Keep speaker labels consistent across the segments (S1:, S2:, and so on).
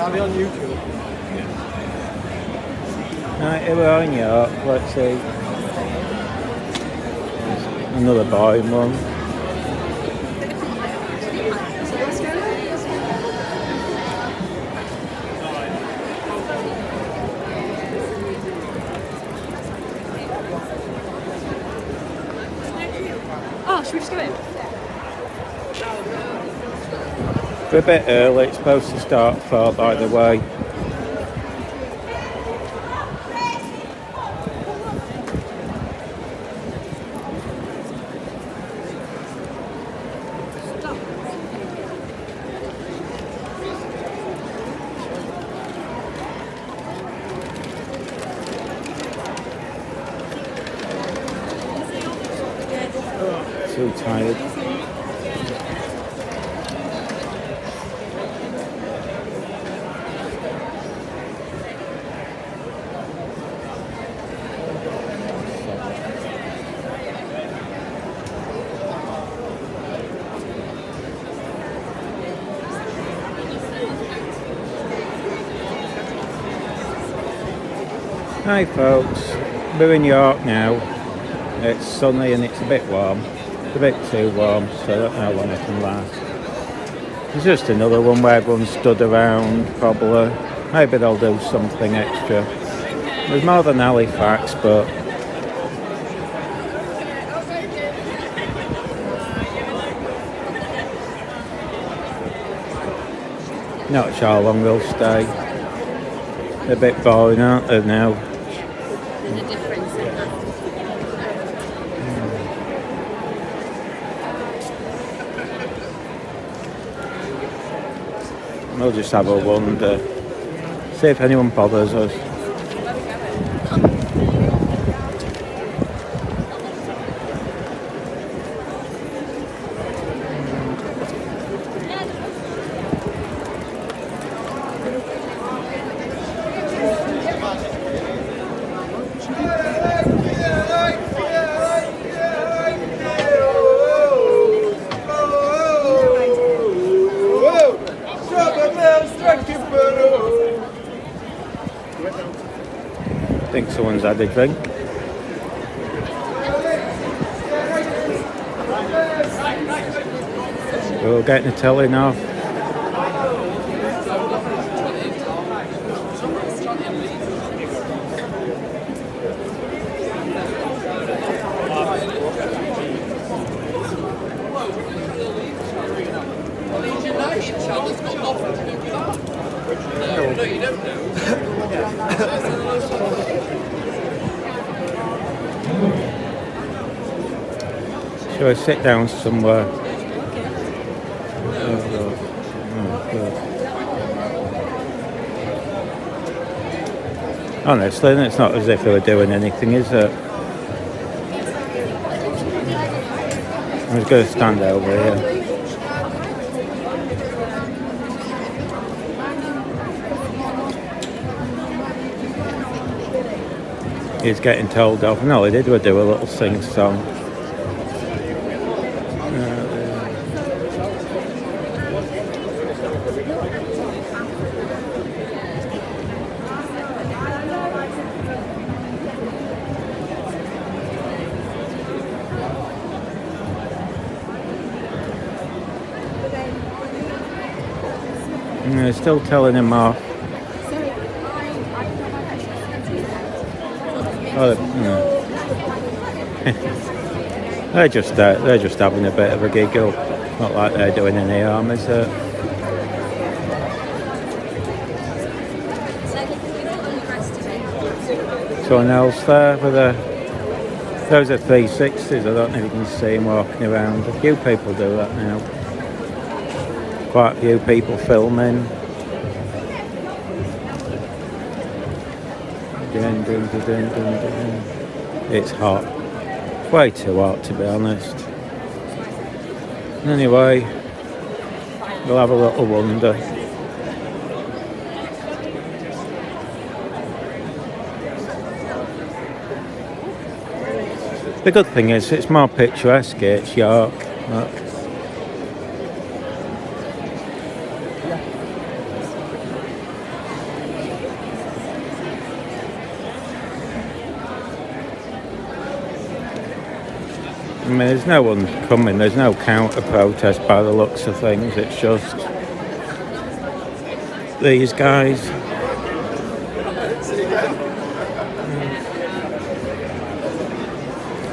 S1: Are they on YouTube?
S2: Right, here we are in York. Let's see. Another boy one.
S3: Oh, should we just go in?
S2: We're a bit early. It's supposed to start 4, by the way. Too tired. Hi folks, we're in York now. It's sunny and it's a bit warm. It's a bit too warm, so I don't know how long it can last. It's just another one where everyone's stood around, probably. Maybe they'll do something extra. There's more than Halifax, but not sure how long they'll stay. They're a bit boring, aren't they now?
S3: There's a difference in that.
S2: We'll just have a wander. See if anyone bothers us. I think someone's had a drink. We're getting the telly now. Shall I sit down somewhere? Oh, God. Honestly, it's not as if they were doing anything, is it? I'm just going to stand over here. He's getting told off. No, he did do a little sing-song. They're still telling him off. Oh, no. they're just having a bit of a giggle. Not like they're doing any harm, is it? Someone else there with those are 360s. I don't know if you can see them walking around. A few people do that now. Quite a few people filming. It's hot. Way too hot, to be honest. Anyway, we'll have a little wander. The good thing is it's more picturesque. It's York. Look. mean, there's no one coming, there's no counter-protest by the looks of things, it's just these guys.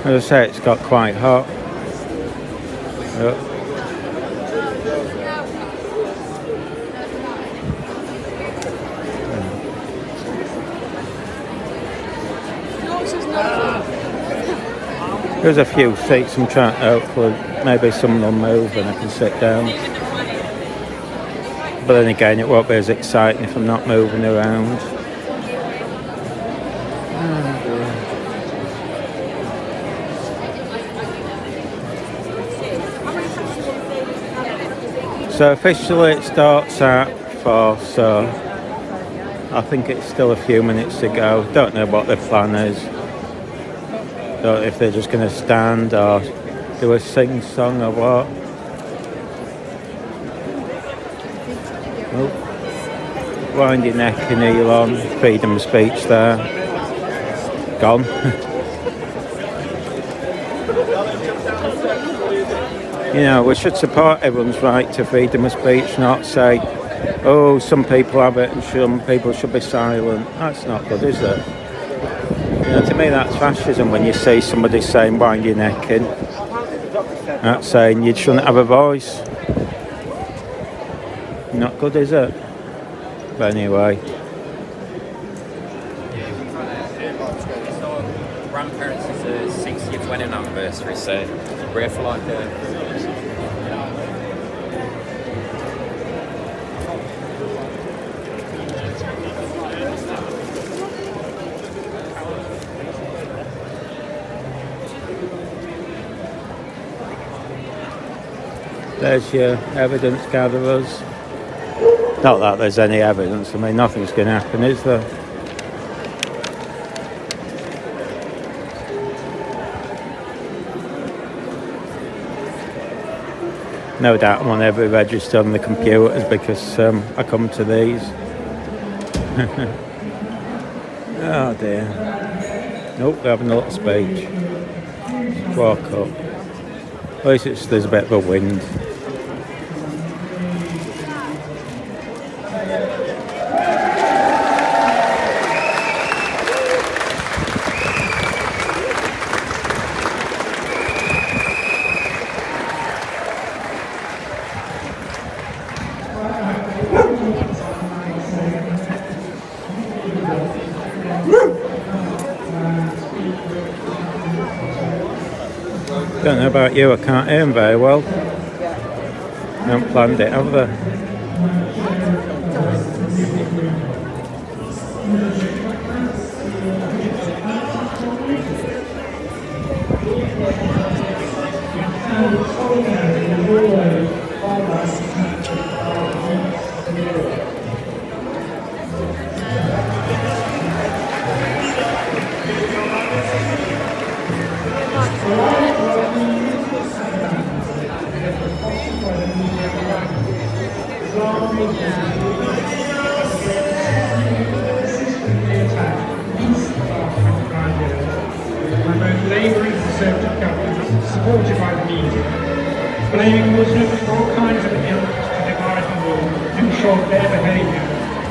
S2: As I say, it's got quite hot. Yep. There's a few seats, I'm trying to hopefully maybe some will move and I can sit down. But then again, it won't be as exciting if I'm not moving around. So officially it starts at 4, so I think it's still a few minutes to go. Don't know what the plan is. Don't know if they're just going to stand or do a sing-song or what. Oh. Wind your neck and Elon, freedom of speech there. Gone. You know, we should support everyone's right to freedom of speech, not say, oh, some people have it and some people should be silent. That's not good, is it? You know, to me that's fascism when you see somebody saying wind your neck in. That's saying you shouldn't have a voice. Not good, is it? But anyway.
S1: Grandparents' 60th wedding anniversary, so we're here for like
S2: There's your evidence gatherers. Not that there's any evidence, I mean nothing's going to happen, is there? No doubt I'm on every register on the computers because I come to these. Oh dear. Nope, we're having a little speech. Walk up. At least there's a bit of a wind. Don't know about you, I can't hear them very well. I haven't planned it, have they?
S4: Labouring Conservative governments, supported by the media, blaming Muslims for all kinds of ills to divide the world and ensure their behaviour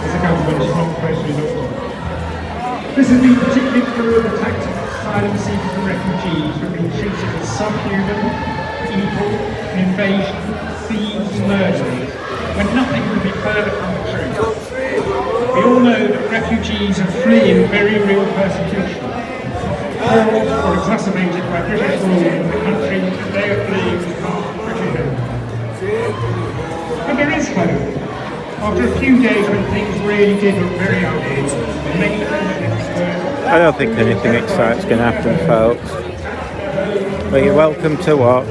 S4: as a government is not closely looked at. This has been particularly true of the tactics of asylum seekers and refugees who have been treated as subhuman, evil, invasion, thieves, murderers, when nothing could be further from the truth. We all know that refugees are fleeing very real persecution, caused or exacerbated by British rule in the country that they are fleeing as part of Britain. But there is hope. After a few days when things really did look very ugly, many things
S2: I don't think anything exciting's going to happen, folks. But you're welcome to watch.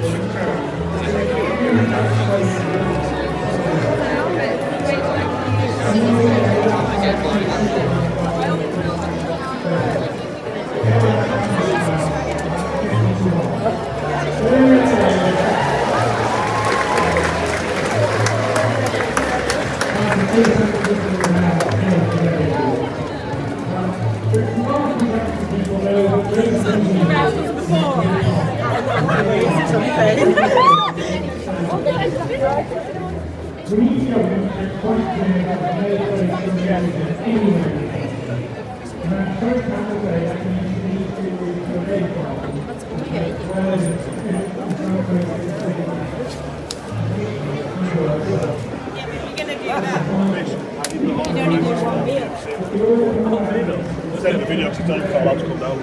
S4: We need government to concentrate on the anyway. And I'm so proud to say that we need to relate
S5: The video actually don't call out to come down.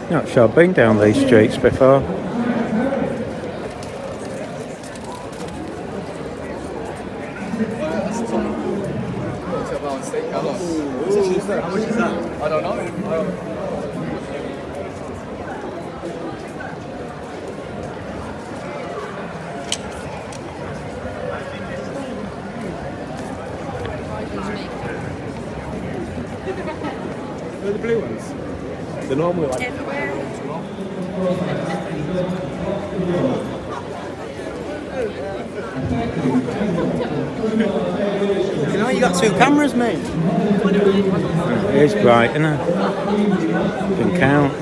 S2: Not sure I've been down these streets before.
S5: How much is that? I don't know. They're the blue ones. They're normally like
S6: You know, you got two cameras, mate.
S2: It is bright, isn't it? You can count.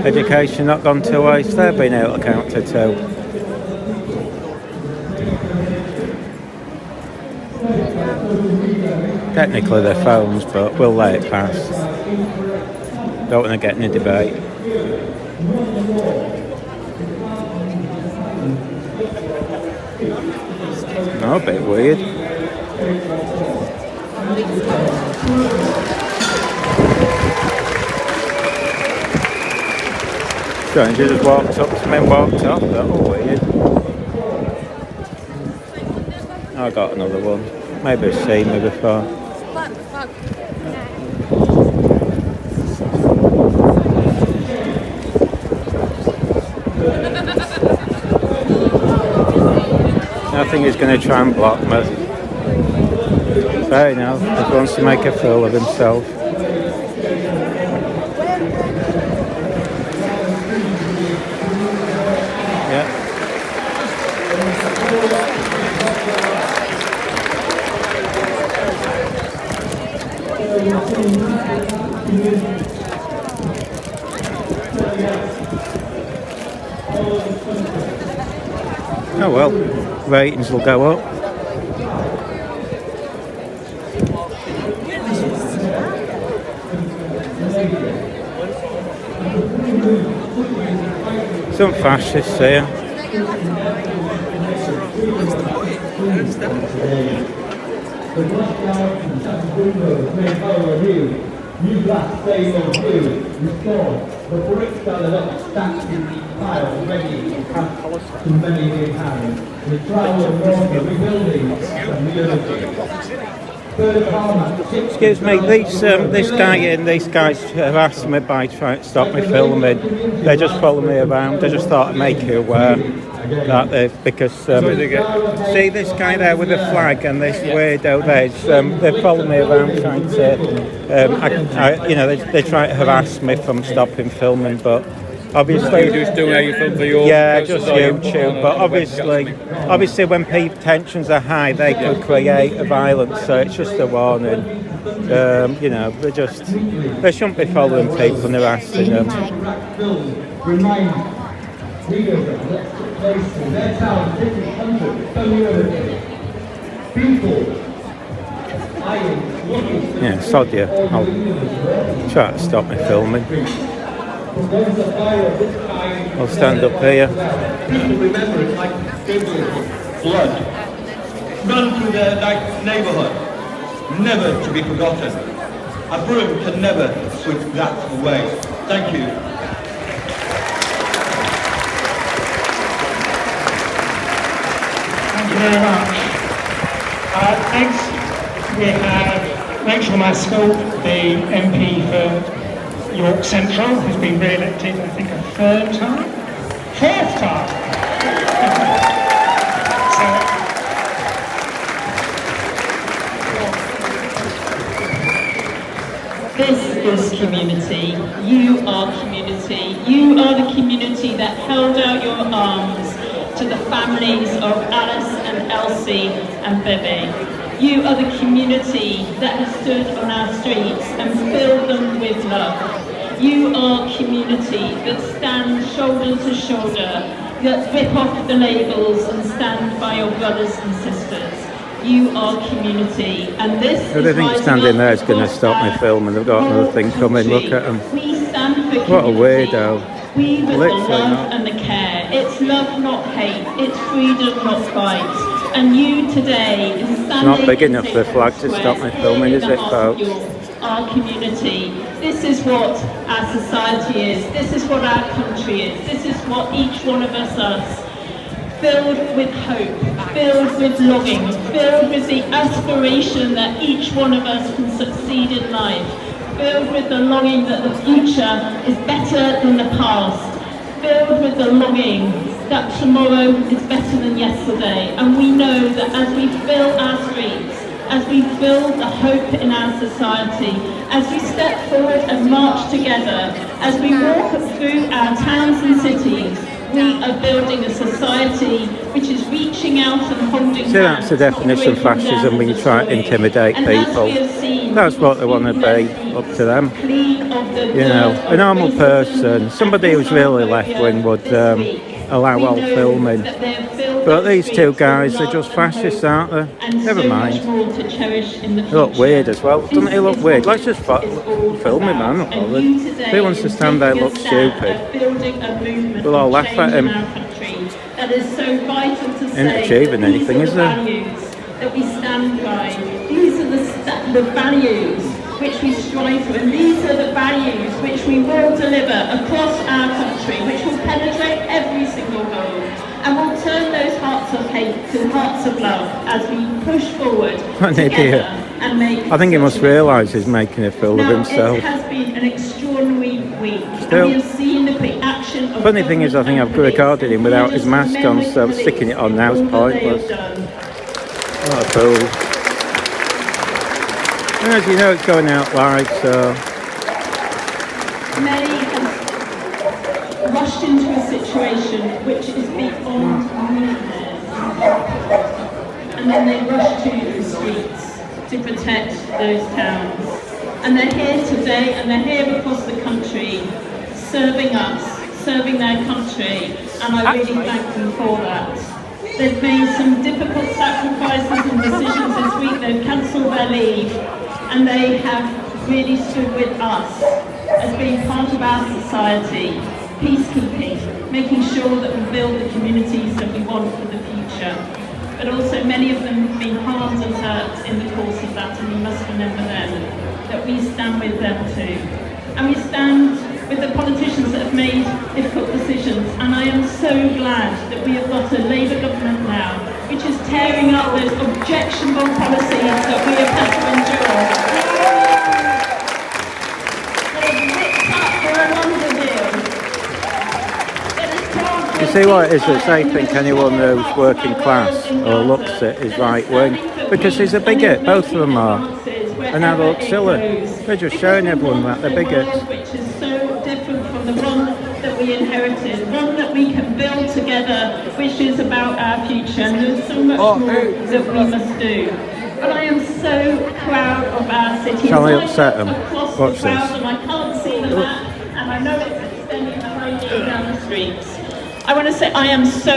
S2: Education not gone to waste. They've been able to count to 2. Technically they're phones, but we'll let it pass. Don't want to get in a debate. No, a bit weird. Stranger just walked up to me and walked off. That was weird. I got another one. Maybe I've seen me before. I think he's going to try and block me. Fair enough. He wants to make a fool of himself. Yeah. Oh well, ratings will go up. Some fascists here.
S7: New glass staying on blue, restored. The bricks are left stacked in the pile, ready to cast to many new hands. The trial of water rebuilding community.
S2: Excuse me, this guy and these guys have asked me by trying to stop me filming. They just follow me around. I just thought I'd make you aware that because see this guy there with the flag and this weirdo there, they follow me around trying to, you know, they try to harass me from stopping filming, but obviously
S5: you just doing how you film for your
S2: just YouTube. But obviously when people tensions are high, they could create a violence. So it's just a warning. You know, they shouldn't be following people and harassing them. Yeah, sod you. I'll try to stop me filming. I'll stand up here.
S7: Remember, it's like blood. run through their neighbourhood, never to be forgotten. A broom can never sweep that away. Thank you.
S4: Thank you very much. Next, we have Rachel Maskell, the MP for York Central, who's been re-elected, I think, a third time? Fourth time!
S8: This is community. You are community. You are the community that held out your arms to the families of Alice and Elsie and Bebe. You are the community that has stood on our streets and filled them with love. You are community that stands shoulder to shoulder, that rip off the labels and stand by your brothers and sisters. You are community, and this
S2: I don't think standing there is going to stop me filming. They've got another thing coming. Look at them.
S8: We stand for community.
S2: What a weirdo.
S8: We with the
S2: Literally
S8: love
S2: not.
S8: and the care. It's love, not hate. It's freedom, not fight. And you today is standing.
S2: Not big enough for the flag to stop me filming, is it, folks?
S8: Our community. This is what our society is. This is what our country is. This is what each one of us is. Filled with hope, filled with longing, filled with the aspiration that each one of us can succeed in life, filled with the longing that the future is better than the past, filled with the longing that tomorrow is better than yesterday. And we know that as we fill our streets, as we build the hope in our society, as we step forward and march together, as we walk through our towns and cities, we are building a society which is reaching out and holding hands.
S2: So that's the definition of fascism, when you try to intimidate people. That's what they want to be, up to them. You know, a normal person, somebody who's really left-wing would allow all filming. But these two guys, they're just fascists, aren't they? Never mind. They look weird as well. Doesn't he look weird? Let's just film him, man. Not bothered. If he wants to stand there and look stupid, we'll all laugh at him. Ain't achieving anything, is there?
S8: That we stand by. These are the values which we strive for, and these are the values which we will deliver across our country, which will penetrate every single home, and will turn those hearts of hate to hearts of love as we push forward together and make.
S2: I think he must realise he's making a fool of himself.
S8: It has been an extraordinary week.
S2: Still,
S8: and we have seen the reaction of
S2: funny thing is, I think I've recorded him without his mask on, so sticking it on now is pointless. What a fool. And as you know, it's going out live, so...
S8: Many have rushed into a situation which is beyond meanness. And then they rush to the streets to protect those towns. And they're here today, and they're here across the country, serving us, serving their country, and I really thank them for that. They've made some difficult sacrifices and decisions this week. They've cancelled their leave, and they have really stood with us as being part of our society, peacekeeping, making sure that we build the communities that we want for the future. But also many of them have been harmed and hurt in the course of that, and we must remember them, that we stand with them too. And we stand with the politicians that have made difficult decisions, and I am so glad that we have got a Labour government now which is tearing up those objectionable policies that we have had to endure.
S2: You see what it is, that they think anyone who's working class or looks it is right wing, because he's a bigot, both of them are. And now they look silly. They're just showing everyone that they're bigots.
S8: Which is so different from the one that we inherited, one that we can build together, which is about our future, and there's so much more that we must do. But I am so proud of our city.
S2: Shall I upset them? Watch this.
S8: And I can't see the map, and I know it's extending behind you down the streets. I want to say I am so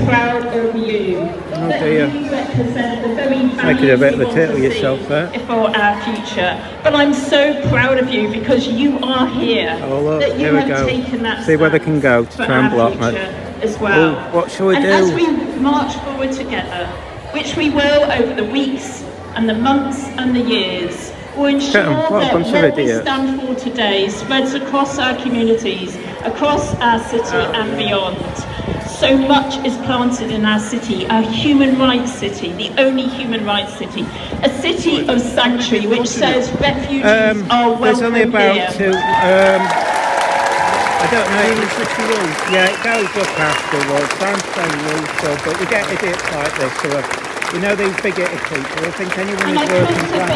S8: proud of you. That you represent the very
S2: making a bit of a tit of yourself there.
S8: For our future. But I'm so proud of you because you are here.
S2: Oh look,
S8: that you
S2: here we
S8: have
S2: go.
S8: Taken that
S2: See where they can go to try and block me.
S8: As well.
S2: Ooh, what shall we do?
S8: As we march forward together, which we will over the weeks and the months and the years, will ensure that what we stand for today spreads across our communities, across our city and beyond. So much is planted in our city, our human rights city, the only human rights city, a city of sanctuary which says refugees are welcome
S2: there's only about
S8: here.
S2: I don't know. Yeah, it goes up afterwards. I'm saying neutral, but you get idiots like this who are, you know, these bigoted people who think anyone
S8: And I
S2: who's working
S8: couldn't have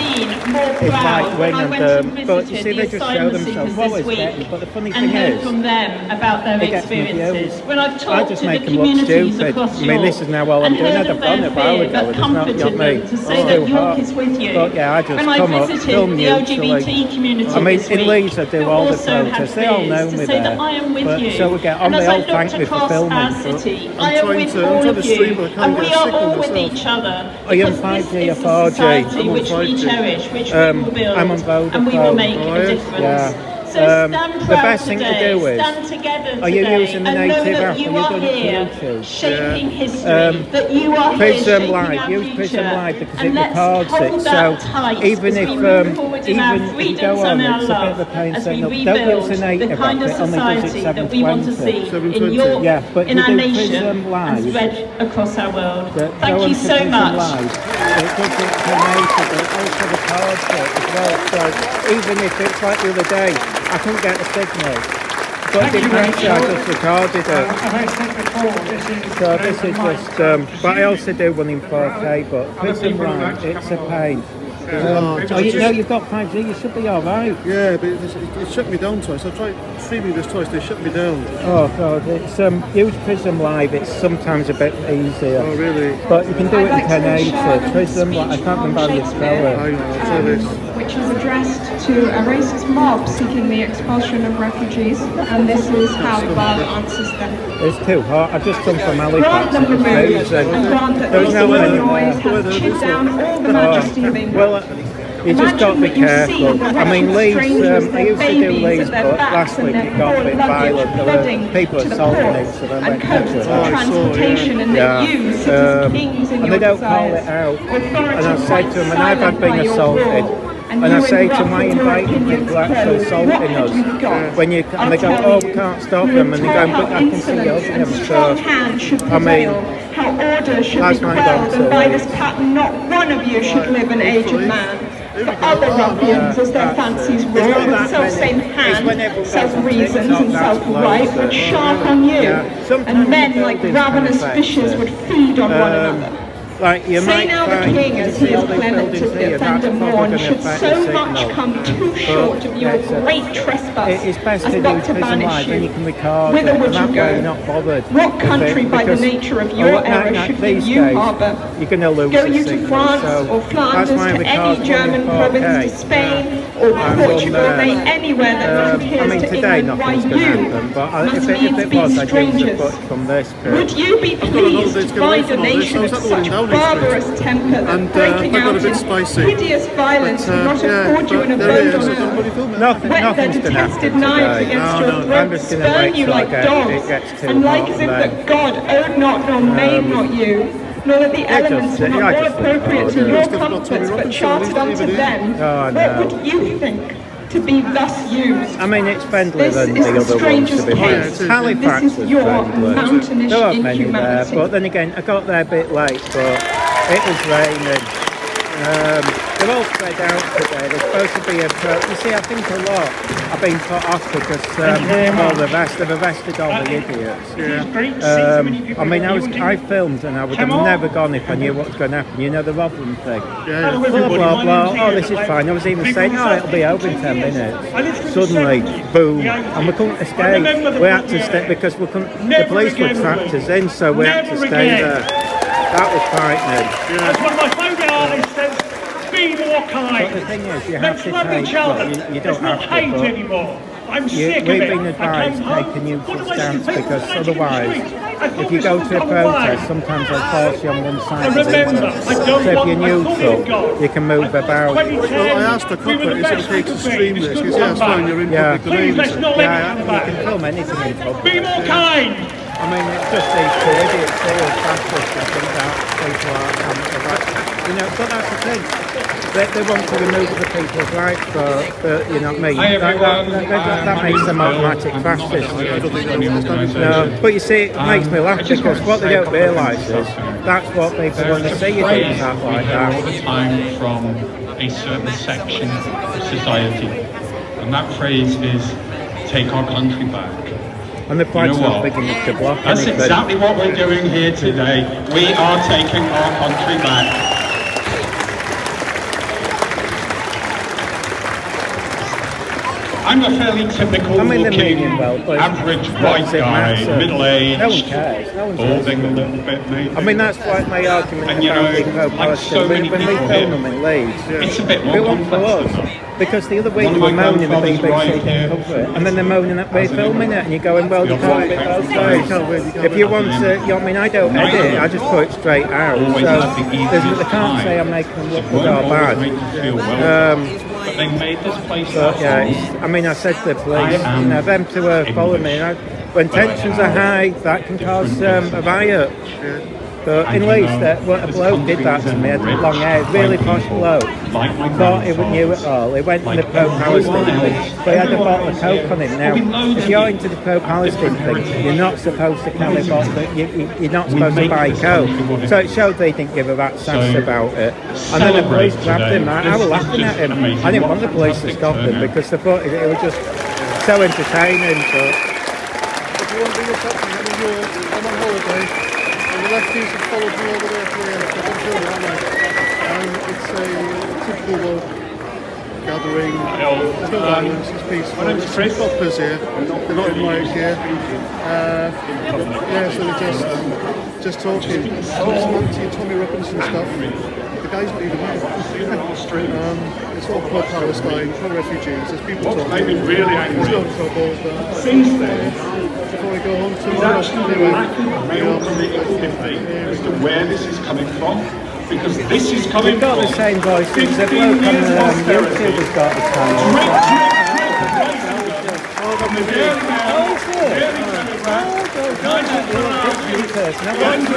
S8: been more
S2: is
S8: proud
S2: right
S8: when
S2: wing
S8: I went
S2: and
S8: and
S2: but you
S8: visited
S2: see,
S8: the
S2: they just show
S8: asylum
S2: themselves
S8: seekers
S2: what
S8: this
S2: is
S8: week
S2: getting. But the funny
S8: and
S2: thing
S8: heard
S2: is,
S8: from them about their
S2: it gets me
S8: experiences.
S2: views.
S8: When I've
S2: I
S8: talked
S2: just
S8: to the
S2: make them look
S8: communities
S2: stupid.
S8: across
S2: I mean, this is now while I'm
S8: and
S2: doing
S8: heard
S2: it.
S8: of
S2: I've done
S8: their
S2: it a while
S8: fear,
S2: ago.
S8: that
S2: It's not
S8: comforted
S2: me.
S8: them to say
S2: It's
S8: that
S2: too
S8: York
S2: hard.
S8: is with you.
S2: But yeah, I just
S8: when I
S2: come up,
S8: visited
S2: film
S8: the
S2: neutrally.
S8: LGBT community
S2: I mean,
S8: this
S2: in
S8: week,
S2: Leeds I do
S8: who
S2: all the
S8: also had
S2: protests. They all
S8: fears,
S2: know
S8: to
S2: me
S8: say
S2: there.
S8: that I am with
S2: But
S8: you.
S2: so we get on.
S8: And
S2: They
S8: as I
S2: all
S8: looked
S2: thank me for
S8: across
S2: filming.
S8: our
S2: but
S8: city, I am with all
S5: trying
S8: of
S5: to stream,
S8: you,
S5: but I can't
S8: and we
S5: get a
S8: are
S5: signal
S8: all with
S5: myself.
S8: each other.
S2: Are you on
S8: Because
S2: 5G
S8: this
S2: or
S8: is the
S2: 4G?
S8: society
S5: I'm on
S8: which we
S5: 5G.
S8: cherish, which we will build,
S2: I'm on
S8: and we will
S2: Vodafone.
S8: make
S5: Oh,
S8: a
S5: yeah.
S8: difference.
S2: Yeah.
S8: So stand
S2: the
S8: proud
S2: best thing to
S8: today,
S2: do is,
S8: stand together
S2: are you
S8: today,
S2: using the
S8: and know
S2: native
S8: that
S2: app?
S8: you
S2: Are you
S8: are
S2: doing it for
S8: here,
S2: YouTube?
S8: shaping history, that you are here
S2: Prism
S8: shaping
S2: Live,
S8: our
S2: use
S8: future,
S2: Prism Live because
S8: and
S2: it
S8: let's
S2: records
S8: hold
S2: it.
S8: that
S2: So
S8: tight
S2: even
S8: as
S2: if
S8: we move forward in our
S2: even if you
S8: freedoms
S2: go on,
S8: and our
S2: it's a bit
S8: love,
S2: of a pain
S8: as we
S2: saying, no,
S8: rebuild
S2: don't use the
S8: the
S2: native
S8: kind
S2: app.
S8: of
S2: It only does it
S8: society that we want to see
S2: 720.
S8: in York,
S2: Yeah, but
S8: in
S2: you
S8: our
S2: do
S8: nation,
S2: Prism
S8: and
S2: Live.
S8: spread across our world.
S2: Go
S8: Thank
S2: on
S8: you
S2: to
S8: so
S2: Prism
S8: much.
S2: Live. It does it to native, but it also records it as well. So even if it's like the other day, I couldn't get the signal. But it didn't matter, I just recorded it.
S4: As I said before,
S2: So this is just, but I also do one in 4K, but Prism Live, it's a pain. You've got 5G, you should be alright.
S5: Yeah, but it shut me down twice. I tried streaming this twice, they shut me down.
S2: Oh god, it's use Prism Live, it's sometimes a bit easier.
S5: Oh really?
S2: But you can do it in 1080. Prism, I can't remember how you spell it.
S5: Hang on, I'll try this.
S9: Which was addressed to a racist mob seeking the expulsion of refugees, and this is how Bob answers them.
S2: It's too hot. I've just come from Halifax.
S9: Grant them removed, and grant that
S2: There's
S9: these
S2: no way.
S9: noise has chewed down all the majesty of England.
S2: Well, you just got to be careful. I mean, Leeds, I used to do Leeds, but last week it got a bit violent. There were people assaulting it, so they went into it.
S9: Transportation, and that you, sit as kings in
S2: and
S9: your
S2: they don't call it out. And I say to them, and I've had been assaulted. And I say to them, why inviting people actually assaulting us? When you, and they go, oh, we can't stop them. And they go, but I can see you helping them. So, I mean,
S9: how order should
S2: that's
S9: be
S2: my
S9: quelled,
S2: answer.
S9: and by this pattern not one of you should live an age of man. For other ruffians, as their fancies roll, with self-same hand, self-reasons and self-right, would sharp on you, and men like ravenous fishes would feed on one another.
S2: Like you
S9: Say
S2: might
S9: now the
S2: find,
S9: king, as he is clement to defend and warn, should so much come too short of your great trespass
S2: it's best
S9: as
S2: to
S9: not
S2: do
S9: to
S2: Prism
S9: banish
S2: Live, then you
S9: you.
S2: can record
S9: Whither
S2: it,
S9: would
S2: and that
S9: you
S2: way you're
S9: go?
S2: not bothered.
S9: What country, by the
S2: because
S9: nature of your era, should
S2: these
S9: you
S2: days,
S9: harbour?
S2: you're going to lose
S9: Go
S2: the
S9: you to
S2: signal,
S9: France
S2: so
S9: or Flanders,
S2: that's why I
S9: to any
S2: record
S9: German
S2: one in
S9: province,
S2: 4K.
S9: to Spain or Portugal, nay, anywhere that
S2: I
S9: adheres
S2: mean,
S9: to
S2: today
S9: England, why
S2: nothing's going to
S9: you
S2: happen, but
S9: must
S2: if
S9: needs
S2: it
S9: be
S2: was, I'd use the
S9: strangers?
S2: foot from this bit.
S9: Would you be pleased to find a nation of such barbarous temper that breaking out in hideous violence would not afford you an abode on earth?
S2: Nothing's
S9: When their
S2: going to
S9: detested
S2: happen
S9: knives
S2: today.
S9: against your
S2: I'm
S9: throat
S2: just going to
S9: spurn
S2: wait
S9: you
S2: till
S9: like
S2: it
S9: dogs,
S2: gets too
S9: and like
S2: hot
S9: as if
S2: then.
S9: that God owed not nor made not you, nor that the elements were not all appropriate to your comforts, but chartered unto them. What would you think to be thus used?
S2: I mean, it's friendlier
S9: This
S2: than
S9: is
S2: the
S9: the
S2: other ones,
S9: strangest
S2: to be honest.
S9: case.
S2: Halifax
S9: This is
S2: was
S9: your
S2: friendly.
S9: mountainish
S2: There weren't many there,
S9: inhumanity.
S2: but then again, I got there a bit late, but it was raining. They're all spread out today. There's supposed to be you see, I think a lot have been put off because they've arrested all the idiots. I mean, I filmed and I would have never gone if I knew what was going to happen. You know the Robin thing. Blah, blah, blah. Oh, this is fine. I was even saying, oh, it'll be over in 10 minutes. Suddenly, boom, and we couldn't escape. We had to stay because we couldn't. The police were trapped us in, so we had to stay there. That was frightening.
S4: As one of my favourite artists says, be more kind.
S2: But the thing is, you have
S4: Let's
S2: to
S4: love
S2: take,
S4: each other.
S2: you
S4: Let's
S2: don't
S4: not
S2: have
S4: hate
S2: to, but
S4: anymore. I'm sick of
S2: we've
S4: it.
S2: been advised
S4: I
S2: take a
S4: came
S2: neutral
S4: home,
S2: stance because
S4: I
S2: otherwise, if you go to a protest, sometimes they'll force you on one side.
S4: I remember, I don't
S2: so if
S4: want-
S2: you're
S4: I thought it had
S2: neutral,
S4: gone.
S2: you can move about.
S5: Well, I asked the copper, is it okay to stream this? He says, yeah, it's fine, you're in public domain.
S4: Please, let's not let it
S2: Yeah,
S4: come
S2: you
S4: back.
S2: can film anything in public.
S4: Be more kind.
S2: I mean, it's just these two idiots here, fascists, and think that people are you know, but that's the thing. They want to remove the people's rights for you know what I mean? That makes them automatic fascists. No, but you see, it makes me laugh because what they don't realise is that's what people want to see you doing that like that.
S10: All the time from a certain section of society, and that phrase is "take our country back."
S2: And the flag's not big enough to block
S10: That's
S2: anything.
S10: exactly what we're doing here today. We are taking our country back. I'm a fairly typical looking, average white guy, middle-aged,
S2: no one cares. No one
S10: balding a little bit maybe.
S2: I mean, that's like my argument about being pro-Palestine. When we film them in Leeds,
S10: it's a bit more
S2: they want for us. Because the other week they were moaning the BBC didn't cover it, and then they're moaning that we're filming it, and you're going, well, you can't be both ways. If you want to, you know what I mean, I don't edit it, I just put it straight out. So they can't say I'm making them look good or bad.
S10: But they made this place
S2: I mean, I said to the police, you know, them to follow me. When tensions are high, that can cause a riot. But in Leeds, a bloke did that to me, had long hair, really posh bloke. Thought he knew it all. He went in the pro-Palestine thing, but he had a bottle of Coke on him. Now, if you're into the pro-Palestine thing, you're not supposed to carry a bottle, you're not supposed to buy Coke. So it showed they didn't give a rat's ass about it. And then the police grabbed him. I was laughing at him. I didn't want the police to stop him because they thought it was just so entertaining. But
S5: if you want to do this up, I'm on holiday. The lefties have followed me over there to the end, so I'm sure it's a typical gathering. There's no violence, it's peaceful. There's some stoppers here, they're not in white gear. So they're just talking. Some anti-Tommy Robinson stuff. The guy's not even there. It's all pro-Palestine, pro-refugees. There's people talking. There's no trouble. Since then, before we go home tomorrow,
S10: as to where this is coming from, because this is coming
S2: we've got
S10: from
S2: the same voices. The bloke on YouTube has got the same.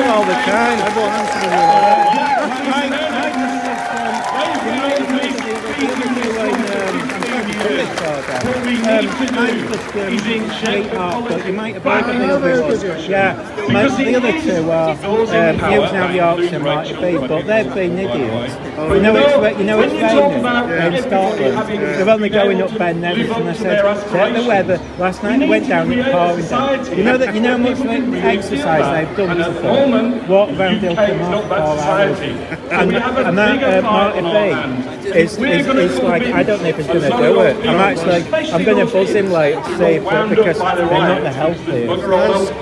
S2: All the time. But you might have both of the other ones. Yeah, the other two are Hughes and Yorkshire might have been, but they've been idiots. You know it's raining in Scotland. They're only going up Ben Nevis, and I said, check the weather. Last night they went down and pouring down. You know how much exercise they've done to them? Walk around Ilfracombe for 4 hours. And that Marty B is like, I don't know if he's going to do it. I'm going to buzz him later to see if, because they're not the healthiest.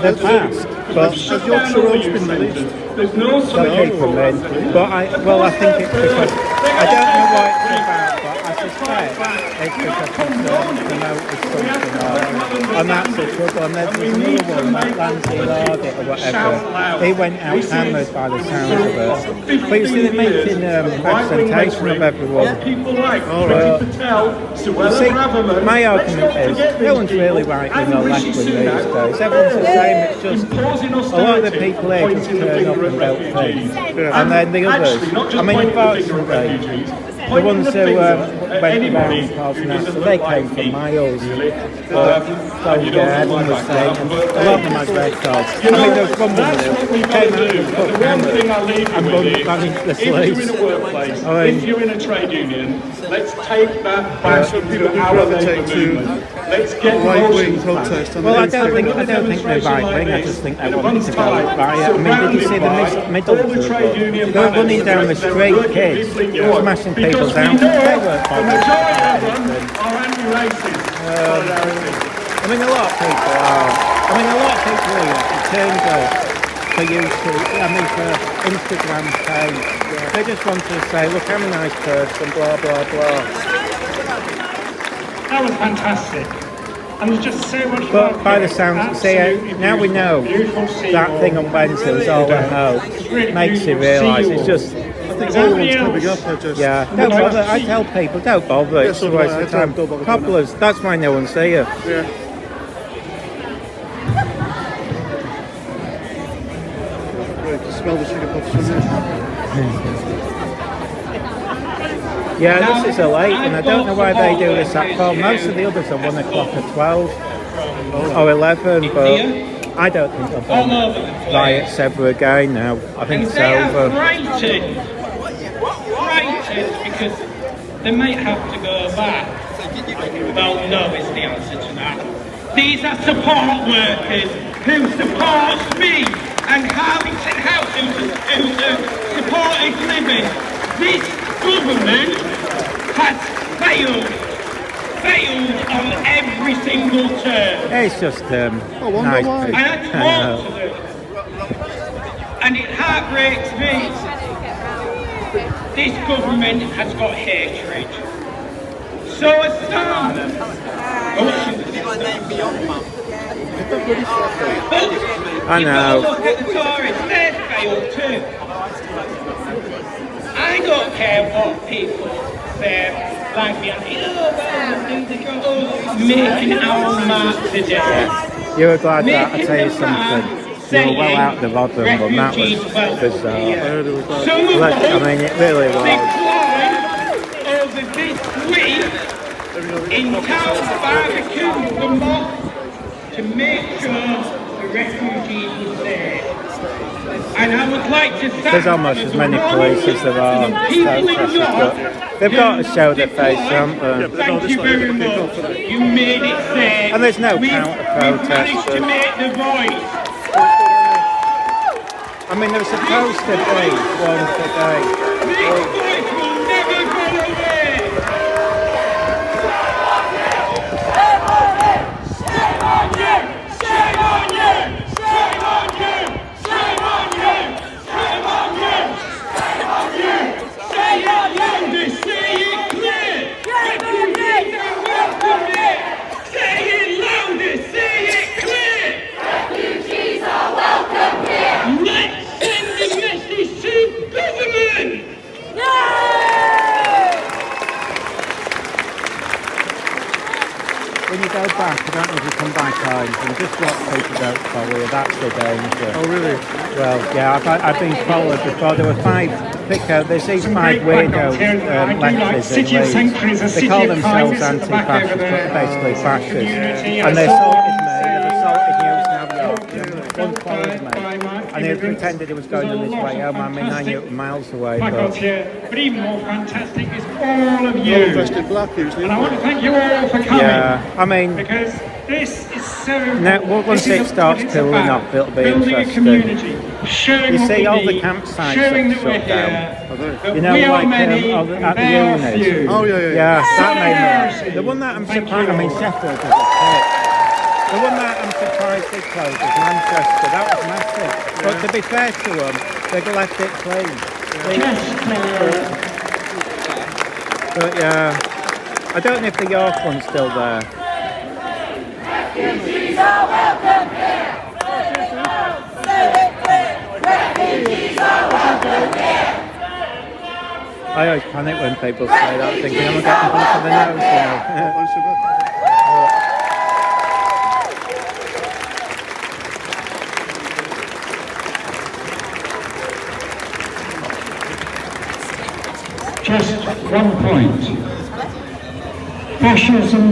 S2: They're fast, but
S5: has Yorkshire Road's been released?
S10: There's no
S2: keep them in. But I think it's because I don't know what it's about, but I suspect it's because Conservatives promoted something, and that's the trouble. And there's another one, like Lansley Lordit or whatever. He went out hammered by the sound of it. But you see, they're making representation of everyone. My argument is no one's really right in the left wing these days. Everyone's the same. It's just a lot of the people here just turn up and don't think. And then the others, I mean, unfortunately, the ones who went around causing that, so they came from miles. Everyone was saying, a lot of them had red cards. I mean, there was one woman who came out and put cameras and managed the sleeves.
S10: If you're in a trade union, let's take that back to our labour movement. Let's get
S5: right-wing protest.
S2: Well, I don't think they're right-wing. I just think they want to go riot. I mean, did you see the middle of the they're running down the street, kids, smashing people's houses. They weren't bothered. I mean, a lot of people are. I mean, a lot of people here, it turns out, for YouTube, for Instagram page, they just want to say, look, I'm a nice person, blah, blah, blah.
S4: That was fantastic. And there's just so much.
S2: But by the sounds, now we know that thing on Wednesday was all a hoax. Makes you realise it's just.
S5: I think everyone's coming up.
S2: Don't bother. I tell people, don't bother. It's a waste of time. Cobblers, that's why no one's here.
S5: Yeah.
S2: Yeah, this is a late, and I don't know why they do this at 12. Most of the others are 1 o'clock or 12 or 11, but I don't think there'll be riots ever again now. I think it's over.
S11: Frightened because they might have to go back. Well, no is the answer to that. These are support workers who support me and Halifax and House who supported living. This government has failed on every single term.
S2: It's just nice.
S11: And I talk to them, and it heartbreaks me. This government has got hatred. So as some,
S2: I know.
S11: Look at the Tories, they failed too. I don't care what people say, like me, making our mark today.
S2: You were glad that I tell you something. You were well out the bottom, but that was bizarre. I mean, it really was.
S11: Over this week in town barbecued the mosque to make sure the refugees were safe. And I would like to thank
S2: there's almost as many police as there are protesters, but they've got to show their face, haven't they?
S11: Thank you very much. You made it safe.
S2: And there's no counter-protest.
S11: managed to make the voice.
S2: I mean, there was supposed to be one today.
S11: This voice will never go away.
S12: Shame on you! Shame on you! Shame on you! Shame on you! Shame on you! Shame on you! Shame on you! Shame on you!
S11: They say it clear.
S12: Shame on you!
S11: Welcome it. Say it louder. Say it clear.
S12: Refugees are welcome here!
S11: Let's send the message to government.
S2: When you go back, I don't know if you come back home, and just what people don't follow you, that's the danger.
S5: Oh, really?
S2: Well, yeah, I've been followed before. There were there's these 5 weirdos, leftists in Leeds. They call themselves anti-fascists, but they're basically fascists. And they assaulted me, they've assaulted you now, one followed me. And he pretended he was going on his way home. I mean, I knew it miles away.
S4: But even more fantastic is all of you.
S5: Dressed in black usually.
S4: And I want to thank you all for coming.
S2: Yeah, I mean,
S4: because this is so
S2: now, once it starts cooling off, it'll be interesting. You see all the campsites that shut down. You know, like at the unis.
S5: Oh, yeah.
S2: Yeah, that made me. The one that I'm surprised, I mean, Sheffield is a pit. The one that I'm surprised they closed is Manchester. That was massive. But to be fair to them, they've left it clean. But yeah, I don't know if the York one's still there.
S12: Refugees are welcome here! Refugees are welcome here!
S2: I always panic when people say that, thinking I'm getting one for the nose now.
S4: Just one point. Fascism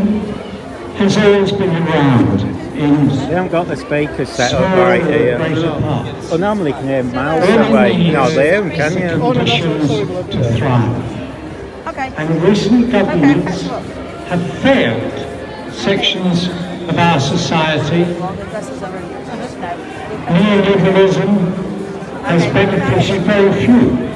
S4: has always been around in...
S2: They haven't got the speakers set up right here. Well, normally you can hear miles away. No, they haven't, can you?
S4: Conditions to thrive. And recent governments have failed sections of our society. Neoliberalism has benefited very few.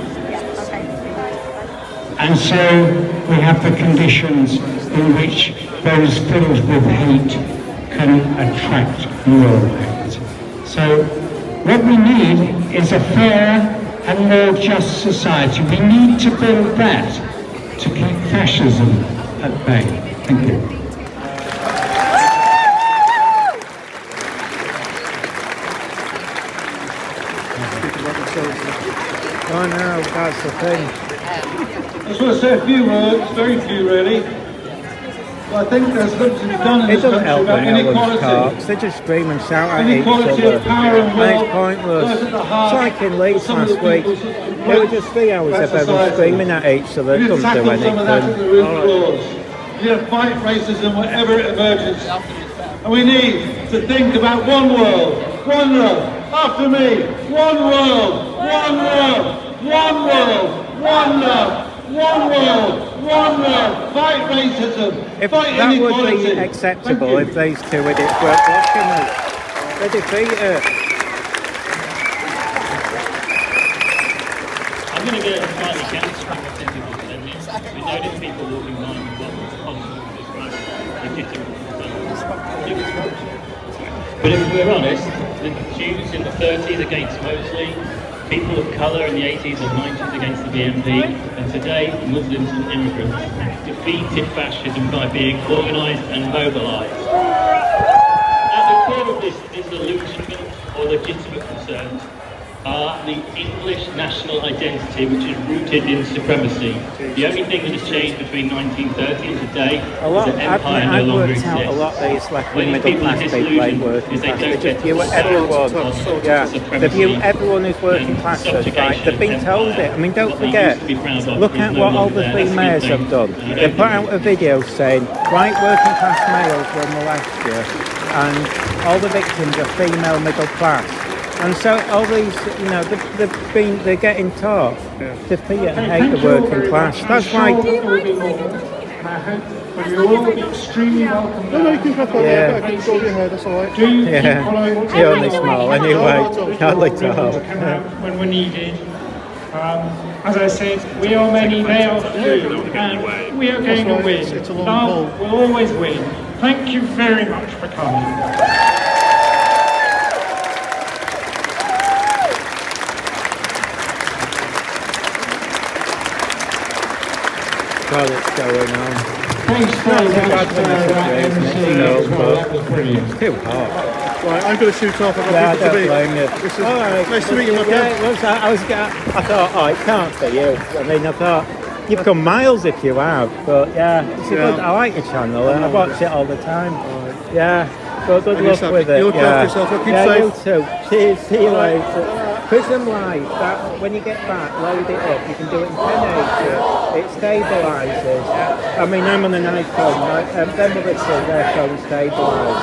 S4: And so we have the conditions in which those filled with hate can attract more hate. So what we need is a fair and more just society. We need to build that to keep fascism at bay. Thank you.
S2: Oh no, that's the thing.
S13: I just want to say a few words, very few really. Well, I think there's much to be done in
S2: It
S13: this
S2: doesn't
S13: country
S2: help
S13: about
S2: when no one
S13: inequality.
S2: talks. They just scream and shout at each
S13: Inequality
S2: other.
S13: of power and
S2: And
S13: wealth
S2: it's pointless.
S13: lies at the
S2: It's
S13: heart
S2: like in
S13: of
S2: Leeds
S13: some of the
S2: last week.
S13: people's
S2: It was just 3 hours of everyone
S13: society.
S2: screaming at each other.
S13: We
S2: It
S13: need to
S2: doesn't do
S13: tackle some of that at the
S2: anything.
S13: root cause. We need to fight racism wherever it emerges. And we need to think about one world, one love. After me, one world, one love, one world, one love. One world, one love, fight racism,
S2: If
S13: fight
S2: that would
S13: inequality.
S2: be acceptable if these two idiots were blocking us. They defeat it.
S14: I'm going to go slightly counter-scientific then. We notice people walking by with what was legitimate. But if we're honest, the Jews in the 30s against Mosley, people of colour in the 80s and 90s against the BNP, and today Muslims and immigrants defeated fascism by being organised and mobilised. At the core of this disillusionment or legitimate concerns are the English national identity, which is rooted in supremacy. The only thing that has changed between 1930 and today is that empire no longer exists.
S2: A lot of these left-wing
S14: When
S2: middle
S14: people are
S2: class people ain't
S14: disillusioned
S2: working
S14: is they
S2: class. They
S14: don't
S2: just
S14: get
S2: view
S14: to
S2: everyone. Yeah, they view
S14: supremacy
S2: everyone who's working
S14: and
S2: class as right.
S14: subjugation
S2: They've been told it. I mean, don't
S14: what they
S2: forget.
S14: used to be proud of
S2: Look
S14: is
S2: at
S14: no
S2: what all
S14: longer
S2: the
S14: there.
S2: three
S14: That's a good
S2: mayors
S14: thing.
S2: have done.
S14: And I
S2: They
S14: don't
S2: put
S14: think
S2: out a video saying, right, working class males will molest you, and all the victims are female middle class. And so all these, you know, they're getting taught to fear and hate the working class. That's why.
S4: But you'll all be extremely welcome.
S5: No, you can crack on.
S2: Yeah.
S5: I can go over your head, that's alright.
S4: Do keep
S2: Yeah,
S4: following what's
S2: you're
S4: going
S2: only
S4: on.
S2: small anyway. Hardly
S4: We'll
S2: tall.
S4: come out when we're needed. As I said, we are many, they are few, and we are going to win.
S5: It's a long
S4: Love will always win. Thank you very much for coming.
S2: While it's going on.
S4: Thanks very much for that MC as well. That was brilliant.
S2: It's too hot.
S5: Right, I'm going to shoot off. I've
S2: Yeah, I
S5: got people
S2: don't
S5: to
S2: blame you.
S5: This is
S2: Alright,
S5: nice to meet you, my
S2: yeah,
S5: friend.
S2: I thought, oh, it can't be you. I mean, I thought, you've come miles if you have, but yeah, it's a good, I like your channel, and I watch it all the time. Yeah, so good luck with it.
S5: You look after yourself, keep safe.
S2: You too. Cheers, see you later. Prism Live, that, when you get back, load it up, you can do it in 1080, it stabilises. I mean, I'm on an iPhone, them other two, their phone stabilise.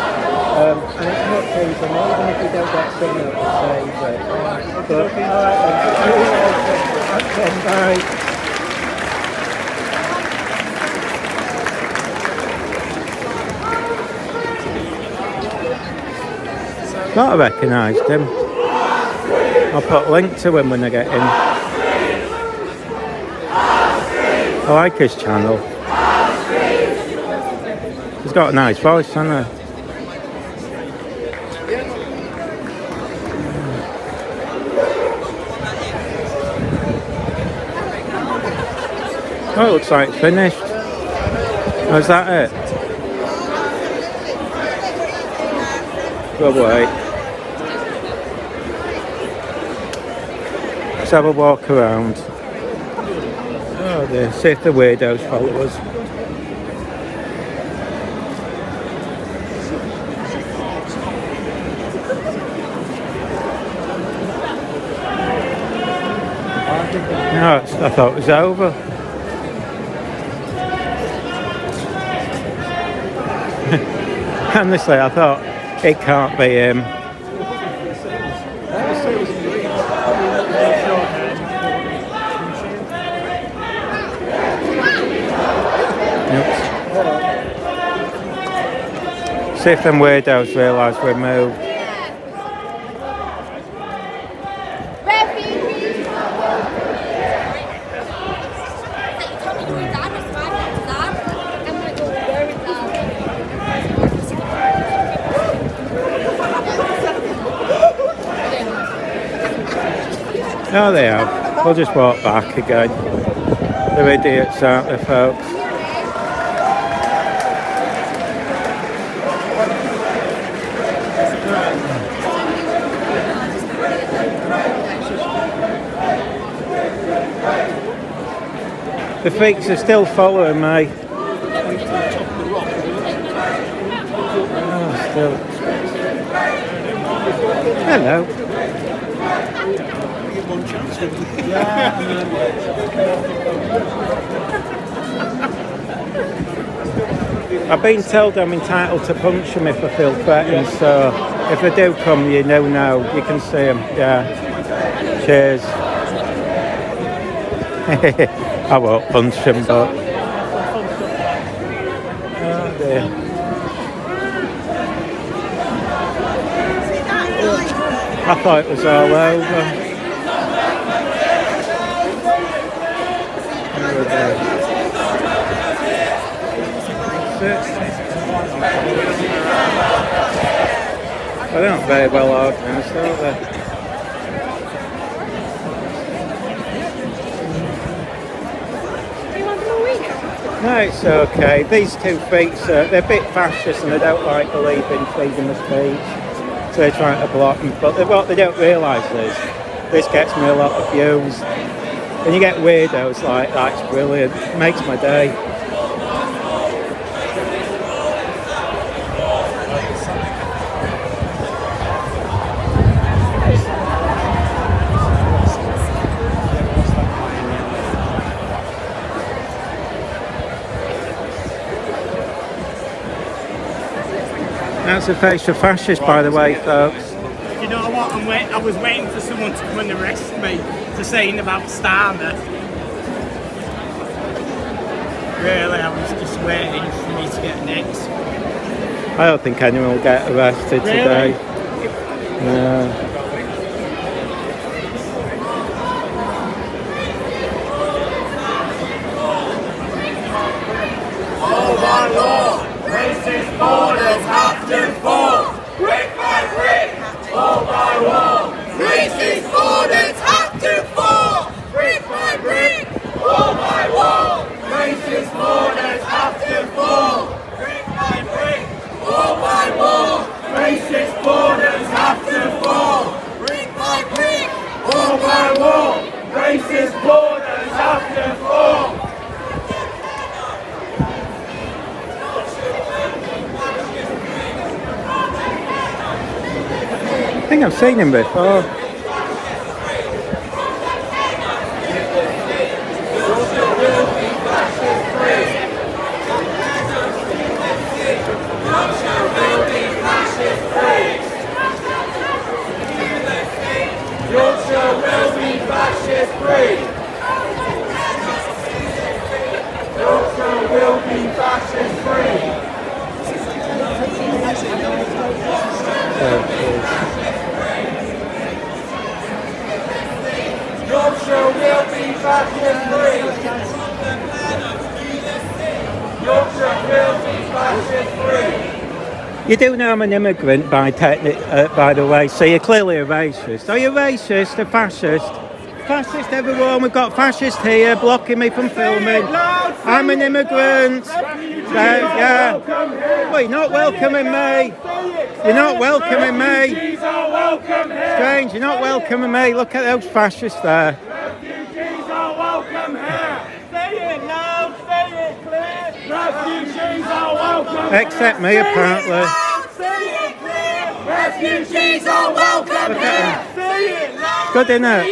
S2: And it's much easier, even if you don't get signal to save it. But, alright then, bye. Thought I recognised him. I'll put a link to him when I get in. I like his channel. He's got a nice voice, hasn't he? Oh, it looks like it's finished. Oh, is that it? Go away. Let's have a walk around. Oh dear, see if the weirdos follow us. No, I thought it was over. Honestly, I thought it can't be him. See if them weirdos realise we're moved. Oh, they have. We'll just walk back again. They're idiots, aren't they, folks? The freaks are still following me. still. Hello. I've been told I'm entitled to punch them if I feel threatened, so if they do come, you know now, you can see them. Yeah. Cheers. I won't punch them, but... Oh dear. I thought it was all over. They're not very well organised, are they? No, it's okay. These 2 freaks, they're a bit fascist and they don't like believing freedom of speech. So they're trying to block them. But what they don't realise is, this gets me a lot of views. When you get weirdos like that, it's brilliant. It makes my day. That's a face of fascist, by the way, folks.
S15: You know what? I was waiting for someone to come and arrest me for saying about Starmer. Really, I was just waiting for me to get next.
S2: I don't think anyone will get arrested today. Yeah.
S12: Oh my Lord, racist borders have to fall, brick by brick, wall by wall. Racist borders have to fall, brick by brick, wall by wall. Racist borders have to fall, brick by brick, wall by wall. Racist borders have to fall, brick by brick, wall by wall. Racist borders have to fall.
S2: I think I've seen him before.
S12: Yorkshire will be fascist free. Yorkshire will be fascist free. Yorkshire will be fascist free. Yorkshire will be fascist free.
S2: You do know I'm an immigrant by the way, so you're clearly a racist. Are you racist? A fascist? Fascist, everyone. We've got fascists here blocking me from filming. I'm an immigrant. Yeah. Well, you're not welcoming me. You're not welcoming me. Strange, you're not welcoming me. Look at those fascists there.
S12: Refugees are welcome here. Say it loud, say it clear. Refugees are welcome.
S2: Except me, apparently.
S12: Say it clear. Refugees are welcome here. Say it loud.
S2: Good, innit?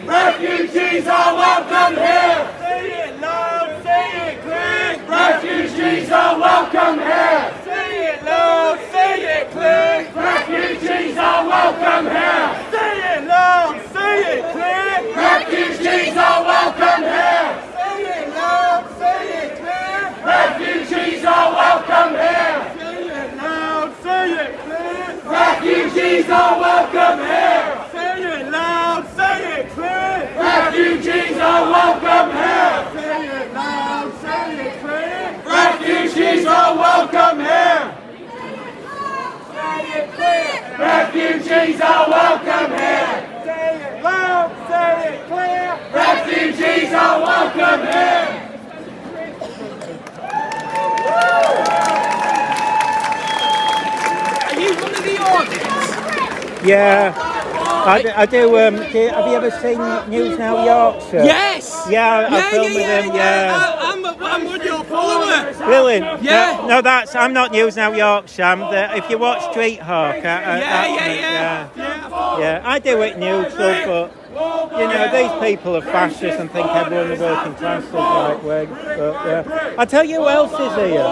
S12: Refugees are welcome here. Say it loud, say it clear. Refugees are welcome here. Say it loud, say it clear. Refugees are welcome here. Say it loud, say it clear. Refugees are welcome here. Say it loud, say it clear. Refugees are welcome here. Say it loud, say it clear. Refugees are welcome here. Say it loud, say it clear. Refugees are welcome here. Say it loud, say it clear. Refugees are welcome here. Say it clear. Refugees are welcome here. Say it loud, say it clear. Refugees are welcome here. Are you one of the audience?
S2: Yeah. I do. Have you ever seen News Now Yorkshire?
S15: Yes!
S2: Yeah, I film with him. Yeah.
S15: I'm one of your followers.
S2: Brilliant.
S15: Yeah.
S2: No, that's. I'm not News Now Yorkshire. If you watch Street Hawk, yeah. I do it neutral, but you know these people are fascists and think everyone in the working class is right wing. But I tell you who else is here.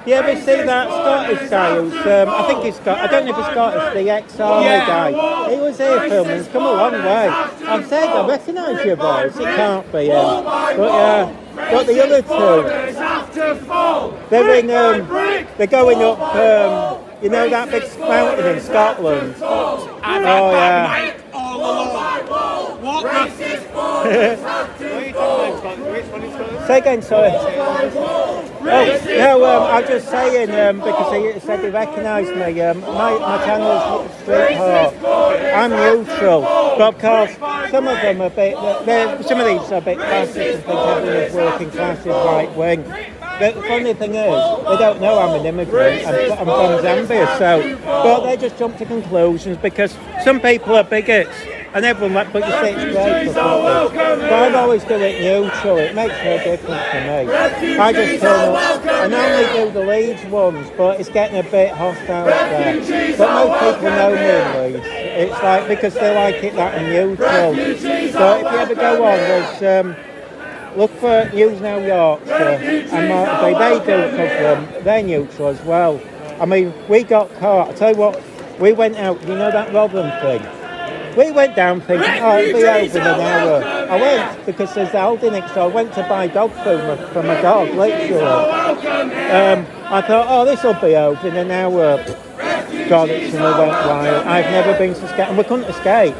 S2: You ever see that Scottish guy who's? I think he's got. I don't know if he's Scottish. The ex-army guy. He was here filming. He's come a long way. I've said I recognise your voice. It can't be him. But yeah. But the other two, they're in. They're going up. You know that big mountain in Scotland.
S15: I've had that mic all along. What
S2: Say again, sorry. I'm just saying because he said he recognised me. My channel's Street Hawk. I'm neutral, but of course some of them are a bit. Some of these are a bit fascist and think everyone is working class is right wing. The funny thing is, they don't know I'm an immigrant. I'm from Zambia, but they just jump to conclusions because some people are bigots. And everyone, but you say it's great for football. But I'd always do it neutral. It makes no difference to me. I just turn up. I normally do the Leeds ones, but it's getting a bit hostile there. But most people know me in Leeds. It's like because they like it that and neutral. So if you ever go on, there's look for News Now Yorkshire and Martin. They do cover them. They're neutral as well. I mean, we got caught. I tell you what, we went out. You know that Rotherham thing. We went down thinking, oh, it'll be over in an hour. I went because there's Aldi next door. I went to buy dog food for my dog, literally. I thought, oh, this will be over in an hour. God, it suddenly went wild. I've never been so scared. And we couldn't escape.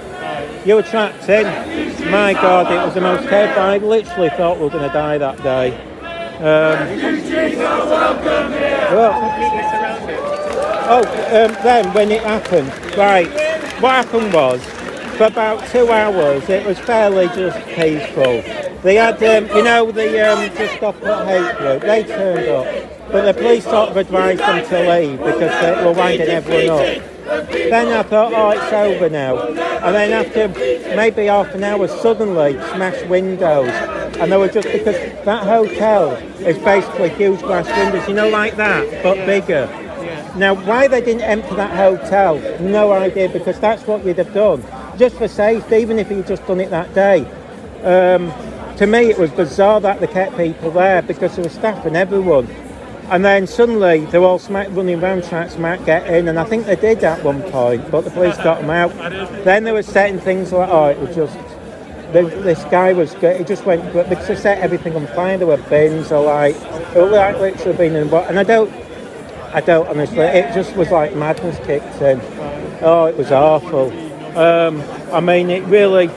S2: You were trapped in. My God, it was the most terrifying. I literally thought we were going to die that day. Then when it happened, right, what happened was, for about 2 hours, it was fairly just peaceful. They had, Just Stop Hate Group, they turned up, but the police sort of advised them to leave because they were winding everyone up. Then I thought, oh, it's over now. And then after maybe half an hour, suddenly smashed windows. And they were just, because that hotel is basically huge glass windows, you know, like that, but bigger. Now, why they didn't empty that hotel, no idea, because that's what you'd have done. Just for safety, even if you'd just done it that day. To me, it was bizarre that they kept people there because there was staff and everyone. And then suddenly, they were all running around trying to get in, and I think they did at one point, but the police got them out. Then they were setting things like, oh, it was just... This guy was good. He just went, because they set everything on fire. There were bins, it was like literally being in, and I don't honestly, it just was like madness kicked in. Oh, it was awful. I mean, it really,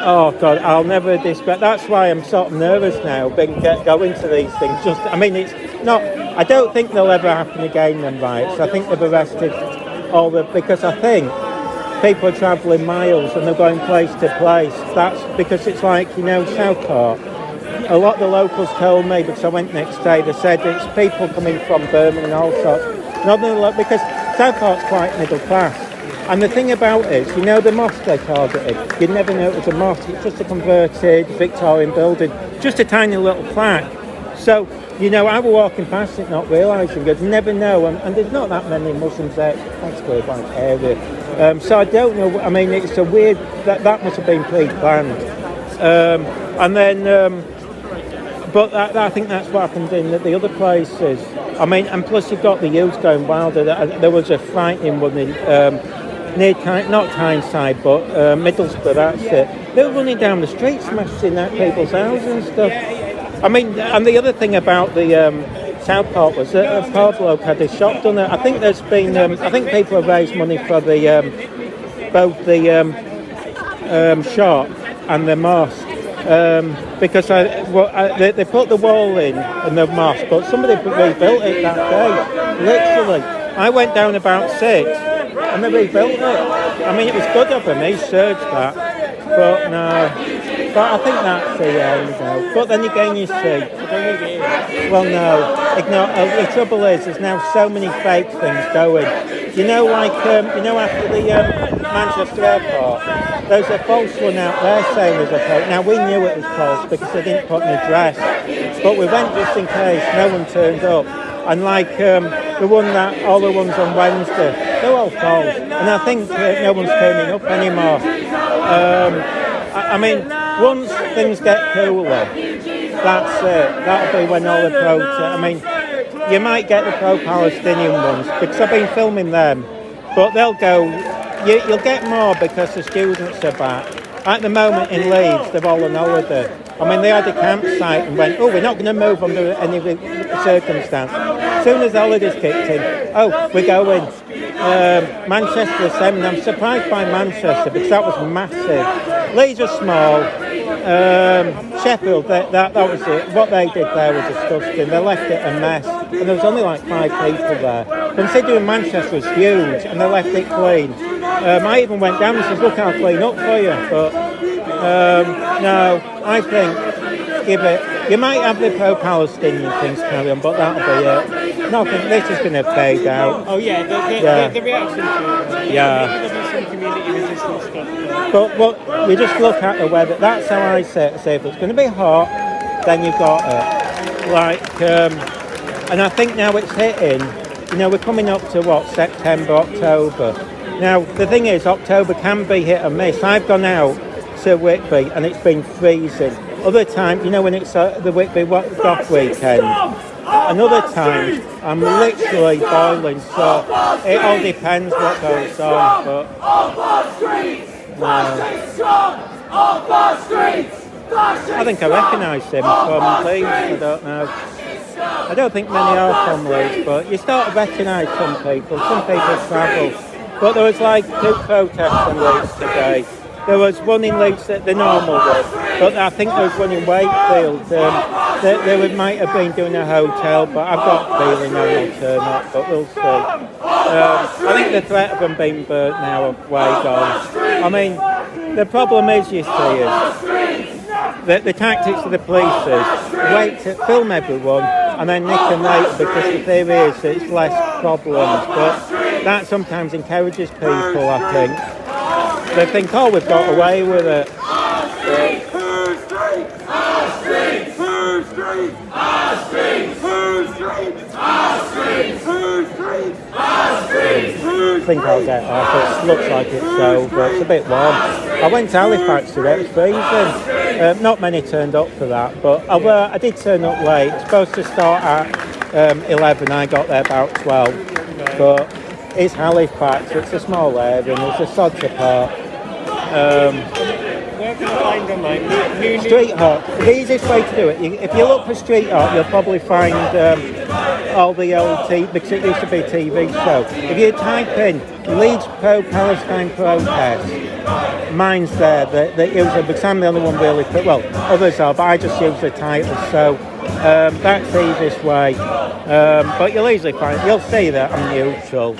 S2: oh God, I'll never describe, that's why I'm sort of nervous now, going to these things. It's not, I don't think they'll ever happen again, them riots. I think they've arrested because I think people are travelling miles and they're going place to place. That's because it's like, Southport. A lot of the locals told me, because I went next day, they said it's people coming from Birmingham and all sorts. Because Southport's quite middle class. And the thing about it is, the mosque they targeted, you'd never know it was a mosque. It's just a converted Victorian building, just a tiny little plaque. So, I was walking past it not realising, you'd never know. And there's not that many Muslims there, it's a blank area. So I don't know, it's a weird, that must have been pre-planned. But I think that's what happened in the other places. And plus you've got the youth going wilder. There was a frightening one in near not Tyneside, but Middlesbrough. That's it. They were running down the street, smashing at people's houses and stuff. And the other thing about the Southport was that a poor bloke had his shop done. I think there's been. I think people have raised money for the both the shop and the mosque. Because they put the wall in the mosque, but somebody rebuilt it that day. Literally, I went down about 6, and they rebuilt it. It was good of them. He surged that, but no. But I think that's the end now. But then again, you see, well, no. The trouble is, there's now so many fake things going. After the Manchester Airport, there's a false one out there saying there's a false. Now, we knew it was false because they didn't put an address. but we went just in case no one turned up. And like the ones on Wednesday, they're all false. And I think no one's turning up anymore. I mean, once things get cooler, that's it. That'll be when all the protests. I mean, you might get the pro-Palestinian ones because I've been filming them, but they'll go. You'll get more because the students are back. At the moment in Leeds, they're all on holiday. I mean, they had a campsite and went, we're not going to move under any circumstance. As soon as the holidays kicked in, we're going. Manchester the same, and I'm surprised by Manchester because that was massive. Leeds are small. Sheffield, that was it. What they did there was disgusting. They left it a mess, and there was only like 5 people there. Considering Manchester was huge, and they left it clean. I even went down and said, look, I'll clean up for you. But no, I think give it. You might have the pro-Palestinian things carry on, but that'll be it. Nothing. This is going to fade out.
S15: Oh yeah, the reaction to it.
S2: Yeah.
S15: Some community resistance stuff.
S2: But you just look at the weather. That's how I say it. Say if it's going to be hot, then you've got it. Like, and I think now it's hitting. You know, we're coming up to September, October. Now the thing is, October can be hit and miss. I've gone out to Whitby and it's been freezing. Other times, you know, when it's the Whitby Goth weekend. Another time, I'm literally boiling. So it all depends what goes on. But I think I recognise him from Leeds. I don't know. I don't think many are from Leeds, but you start to recognise some people. Some people travel. But there was like 2 protests in Leeds today. There was one in Leeds, the normal one, but I think there was one in Wakefield. They might have been doing a hotel, but I've got a feeling they will turn up, but we'll see. I think the threat of them being burnt now are way gone. I mean, the problem is, you see, that the tactics of the police is wait to film everyone and then nick them later, because the theory is that it's less problems, but that sometimes encourages people, I think. They think, we've got away with it. I think I'll get off. It looks like it's so, but it's a bit warm. I went to Halifax today, it's freezing. Not many turned up for that, but although I did turn up late. It's supposed to start at 11, I got there about 12. But it's Halifax, it's a small area and there's a sods apart.
S15: Where can I find them, like
S2: Street Hawk, the easiest way to do it, if you look for Street Hawk, you'll probably find all the old TV, because it used to be a TV show. If you type in Leeds pro-Palestine protest, mine's there, the user, because I'm the only one really, others are, but I just use the title, so that's the easiest way. But you'll easily find, you'll see that I'm neutral.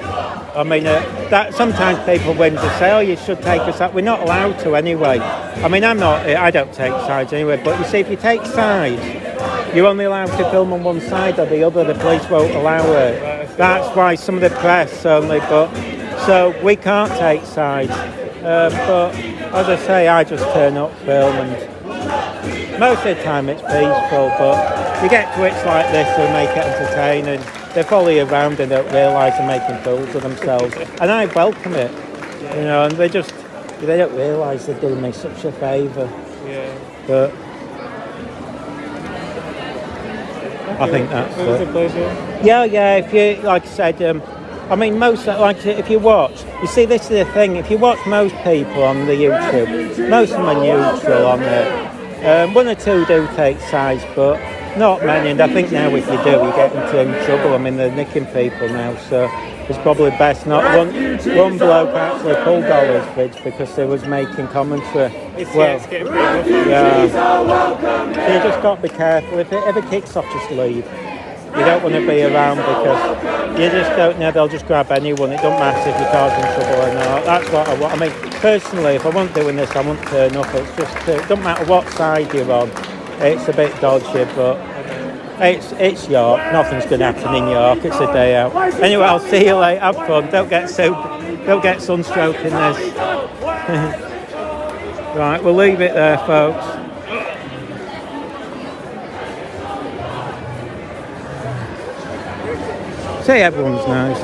S2: I mean, that sometimes people win to say, you should take us up. We're not allowed to anyway. I mean, I don't take sides anyway, but you see, if you take sides, you're only allowed to film on one side or the other. The police won't allow it. That's why some of the press only, so we can't take sides. But as I say, I just turn up, film, and most of the time it's peaceful, but you get twits like this who make it entertaining. They follow you around and don't realise they're making fools of themselves. And I welcome it, you know, and they don't realise they're doing me such a favour.
S15: Yeah.
S2: But I think that's
S15: it. Was a pleasure.
S2: Yeah, if you, like I said, I mean, if you watch, you see, this is the thing, if you watch most people on the YouTube, most of them are neutral on there. 1 or 2 do take sides, but not many, and I think now if you do, you get into trouble. I mean, they're nicking people now, so it's probably best not. One bloke actually pulled all his vids because they was making commentary.
S15: It's getting pretty rough.
S2: Yeah. So you just got to be careful. If it ever kicks off, just leave. You don't want to be around because you just don't know, they'll just grab anyone. It doesn't matter if you're causing trouble or not. That's what I want. I mean, personally, if I wasn't doing this, I wouldn't turn up. It's just, it doesn't matter what side you're on. It's a bit dodgy, but it's York. Nothing's going to happen in York. It's a day out. Anyway, I'll see you later. Have fun. Don't get sunstroke in this. Right, we'll leave it there, folks. See, everyone's nice.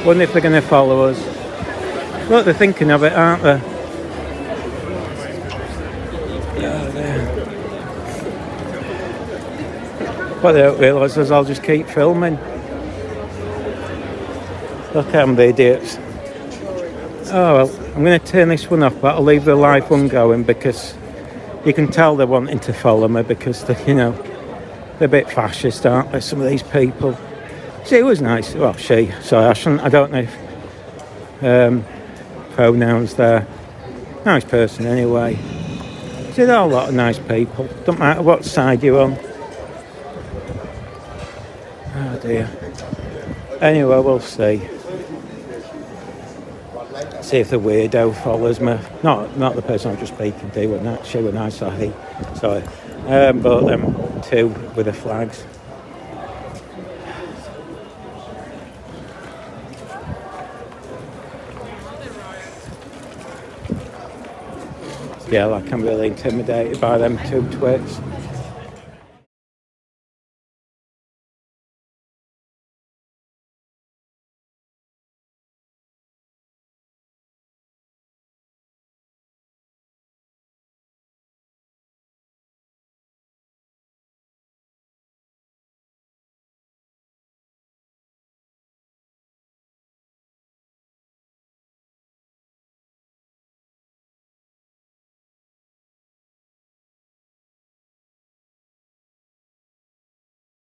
S2: Wonder if they're going to follow us. Look, they're thinking of it, aren't they? What they don't realise is I'll just keep filming. Look at them, the idiots. Oh well, I'm going to turn this one off, but I'll leave the live one going because you can tell they're wanting to follow me because they're, you know, they're a bit fascist, aren't they, some of these people. She was nice. Well, she. Sorry, I don't know if pronouns there. Nice person anyway. See, there are a lot of nice people. Don't matter what side you're on. Oh dear. Anyway, we'll see. See if the weirdo follows me. Not the person I'm just speaking to. She was nice, or he. Sorry. But them two with the flags. Yeah, like I'm really intimidated by them two twits.